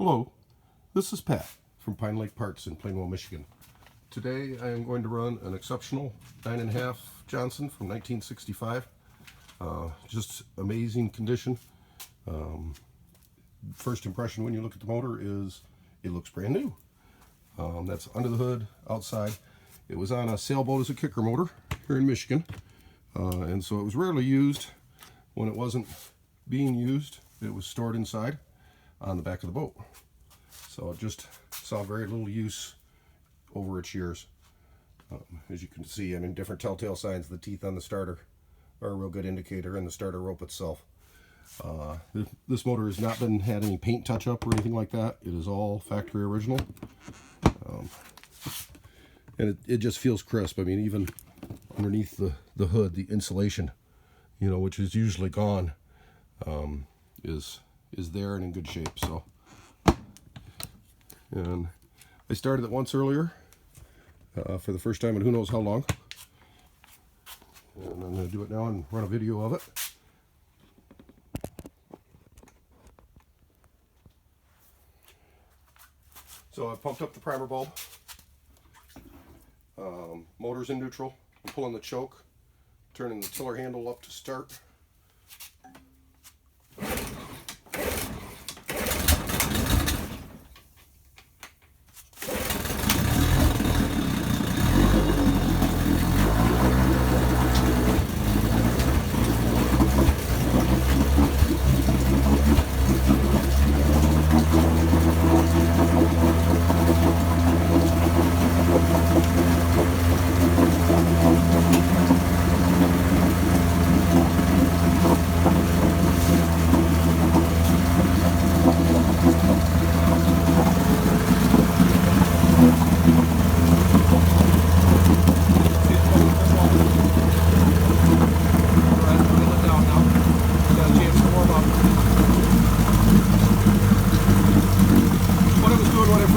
Hello, this is Pat from Pine Lake Parts in Plainwell, Michigan. Today I am going to run an exceptional 9.5 Johnson from 1965. Just amazing condition. First impression when you look at the motor is it looks brand new. That's under the hood, outside. It was on a sailboat as a kicker motor here in Michigan. And so it was rarely used. When it wasn't being used, it was stored inside on the back of the boat. So it just saw very little use over its years. As you can see, different telltale signs. The teeth on the starter are a real good indicator, and the starter rope itself. This motor has not had any paint touch up or anything like that. It is all factory original. And it just feels crisp. Even underneath the hood, the insulation, which is usually gone, is there and in good shape. So, and I started it once earlier for the first time in who knows how long, and I'm going to do it now and run a video of it. So I've pumped up the primer bulb. Motor's in neutral. I'm pulling the choke, turning the tiller handle up to start.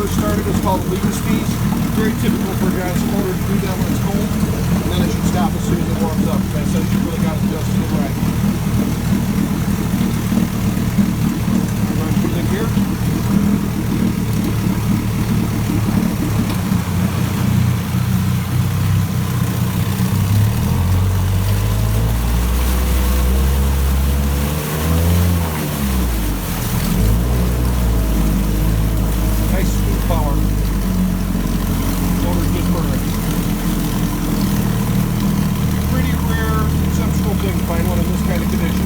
Started is called legal speeds. Very typical for a Johnson motor to do that when it's cold, and then it should stop as soon as it warms up. That says you really got to adjust it right. Run everything here. Power. Motor's just perfect. Pretty rare, exceptional thing to find one in this kind of condition.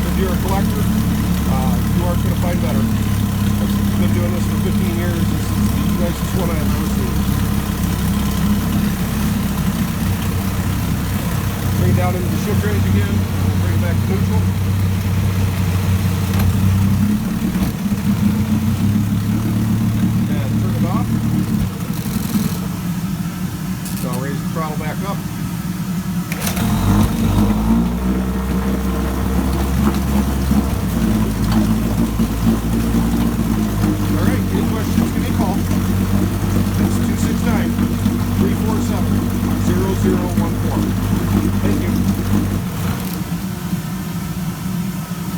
If you're a collector, you aren't going to find better. I've been doing this for 15 years. This is the nicest one I've ever seen. Bring it down into the shift range again. We'll bring it back to neutral. So I'll raise the throttle back up.